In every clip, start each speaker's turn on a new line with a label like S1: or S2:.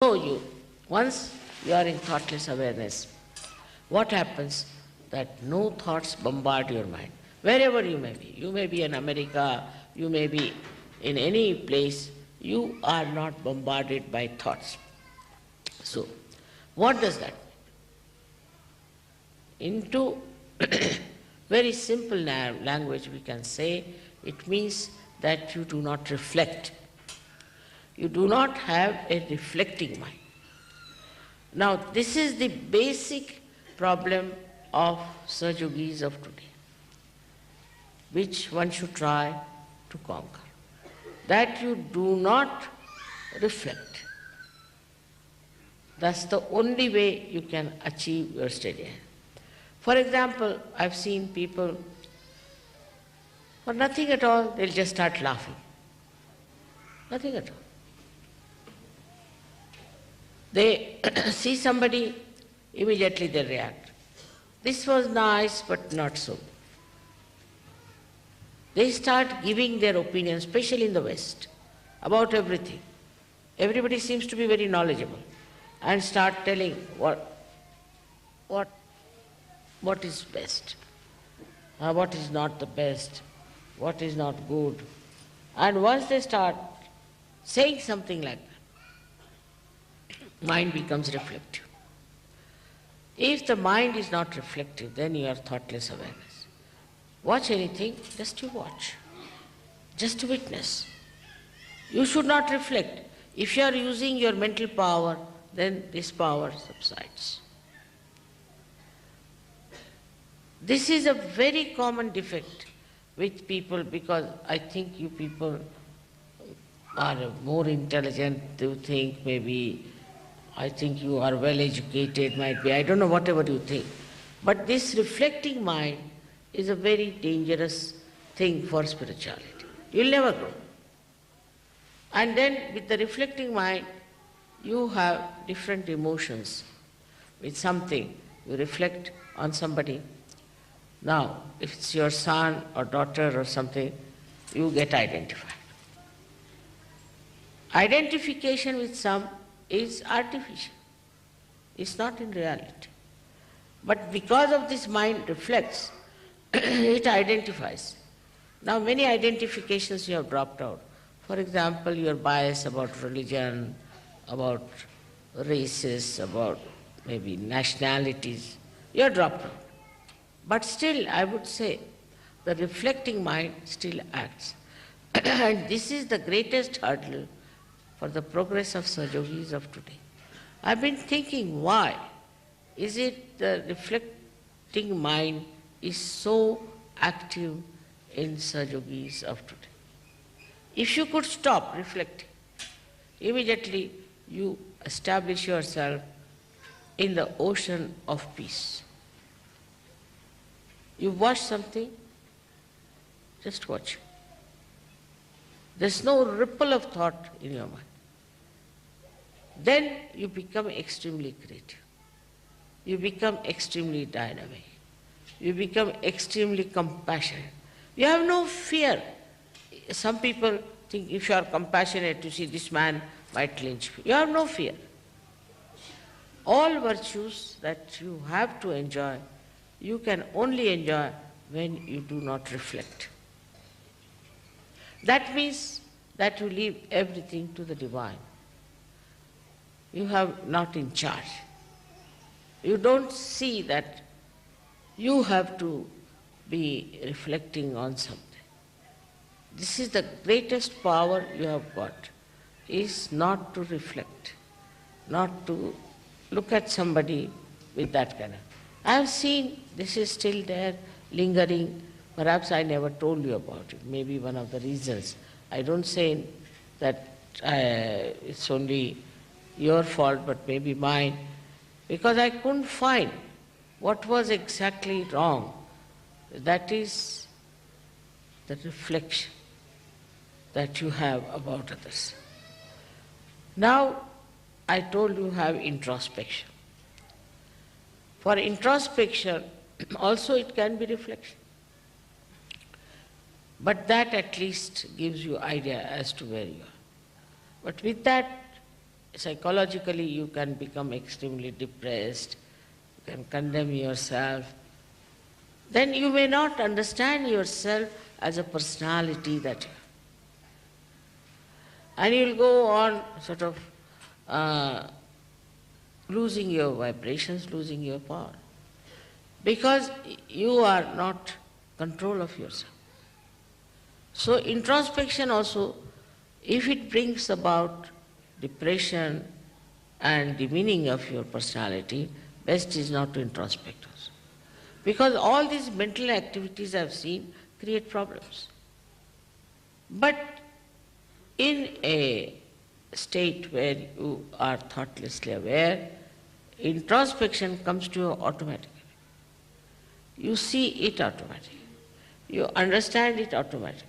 S1: So once you are in thoughtless awareness, what happens? That no thoughts bombard your mind. Wherever you may be. You may be in America, you may be in any place, you are not bombarded by thoughts. So, what does that mean? Into very simple language we can say, it means that you do not reflect. You do not have a reflecting mind. Now, this is the basic problem of Saj Yogis of today, which one should try to conquer. That you do not reflect. That's the only way you can achieve your steady hand. For example, I've seen people, for nothing at all, they'll just start laughing. Nothing at all. They see somebody, immediately they react. This was nice, but not so. They start giving their opinion, especially in the West, about everything. Everybody seems to be very knowledgeable and start telling what is best, what is not the best, what is not good. And once they start saying something like that, mind becomes reflective. If the mind is not reflective, then you are thoughtless awareness. Watch anything, just you watch, just to witness. You should not reflect. If you are using your mental power, then this power subsides. This is a very common defect with people, because I think you people are more intelligent, you think maybe, I think you are well educated, might be, I don't know, whatever you think. But this reflecting mind is a very dangerous thing for spirituality. You'll never grow. And then with the reflecting mind, you have different emotions. With something, you reflect on somebody. Now, if it's your son or daughter or something, you get identified. Identification with some is artificial. It's not in reality. But because of this mind reflects, it identifies. Now many identifications you have dropped out. For example, your bias about religion, about races, about maybe nationalities, you have dropped out. But still, I would say, the reflecting mind still acts. And this is the greatest hurdle for the progress of Saj Yogis of today. I've been thinking, why is it the reflecting mind is so active in Saj Yogis of today? If you could stop reflecting, immediately you establish yourself in the ocean of peace. You watch something, just watch. There's no ripple of thought in your mind. Then you become extremely creative. You become extremely dynamic. You become extremely compassionate. You have no fear. Some people think if you are compassionate, you see this man might lynch you. You have no fear. All virtues that you have to enjoy, you can only enjoy when you do not reflect. That means that you leave everything to the divine. You have not in charge. You don't see that you have to be reflecting on something. This is the greatest power you have got, is not to reflect, not to look at somebody with that kind of. I have seen this is still there, lingering. Perhaps I never told you about it. Maybe one of the reasons. I don't say that it's only your fault, but maybe mine, because I couldn't find what was exactly wrong. That is the reflection that you have about others. Now, I told you have introspection. For introspection, also it can be reflection. But that at least gives you idea as to where you are. But with that, psychologically you can become extremely depressed, you can condemn yourself. Then you may not understand yourself as a personality that you have. And you'll go on sort of losing your vibrations, losing your power. Because you are not control of yourself. So introspection also, if it brings about depression and demeaning of your personality, best is not to introspect also. Because all these mental activities I've seen create problems. But in a state where you are thoughtlessly aware, introspection comes to you automatically. You see it automatically. You understand it automatically.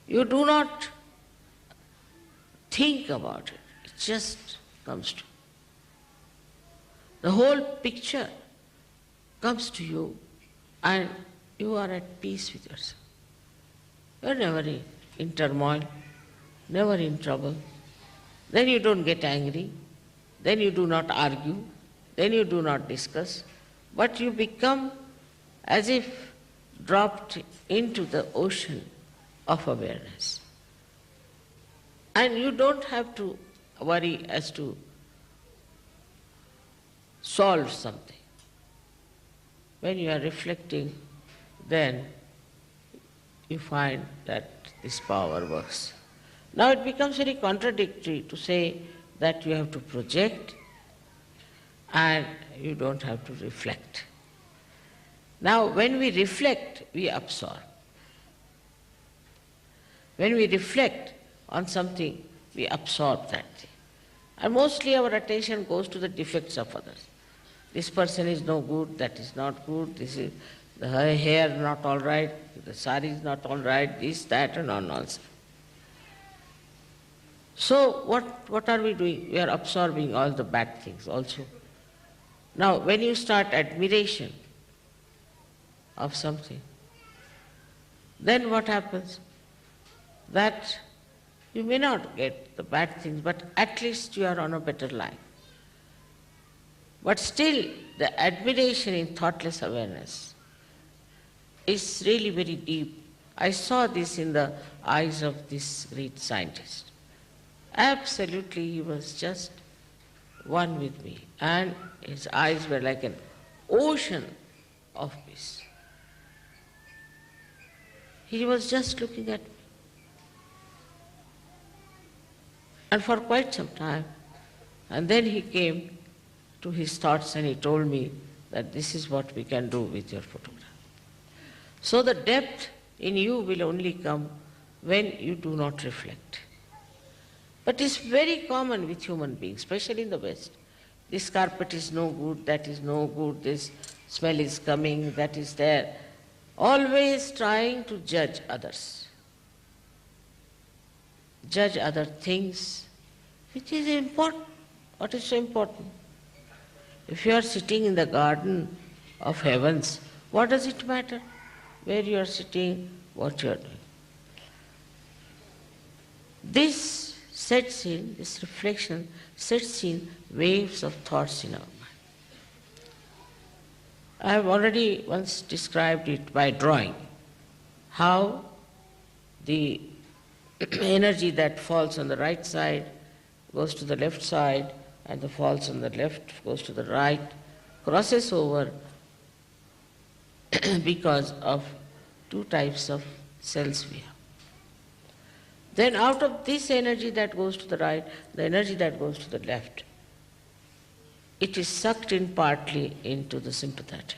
S1: You do not think about it. It just comes to you. The whole picture comes to you and you are at peace with yourself. You are never in turmoil, never in trouble. Then you don't get angry, then you do not argue, then you do not discuss, but you become as if dropped into the ocean of awareness. And you don't have to worry as to solve something. When you are reflecting, then you find that this power works. Now it becomes very contradictory to say that you have to project and you don't have to reflect. Now when we reflect, we absorb. When we reflect on something, we absorb that thing. And mostly our attention goes to the defects of others. This person is no good, that is not good, this is the hair not all right, the sari is not all right, this, that and all nonsense. So what are we doing? We are absorbing all the bad things also. Now when you start admiration of something, then what happens? That you may not get the bad things, but at least you are on a better line. But still, the admiration in thoughtless awareness is really very deep. I saw this in the eyes of this great scientist. Absolutely, he was just one with me, and his eyes were like an ocean of peace. He was just looking at me. And for quite some time, and then he came to his thoughts and he told me that this is what we can do with your photograph. So the depth in you will only come when you do not reflect. But it's very common with human beings, especially in the West. This carpet is no good, that is no good, this smell is coming, that is there. Always trying to judge others. Judge other things, which is important. What is so important? If you are sitting in the garden of heavens, what does it matter where you are sitting, what you are doing? This sets in, this reflection sets in waves of thoughts in our mind. I have already once described it by drawing, how the energy that falls on the right side goes to the left side, and the falls on the left goes to the right, crosses over because of two types of cells we have. Then out of this energy that goes to the right, the energy that goes to the left, it is sucked in partly into the sympathetic.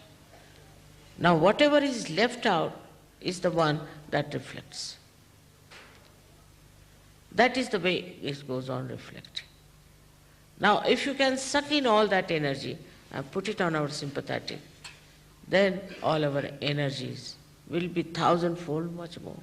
S1: Now whatever is left out is the one that reflects. That is the way it goes on reflecting. Now if you can suck in all that energy and put it on our sympathetic, then all our energies will be thousandfold much more.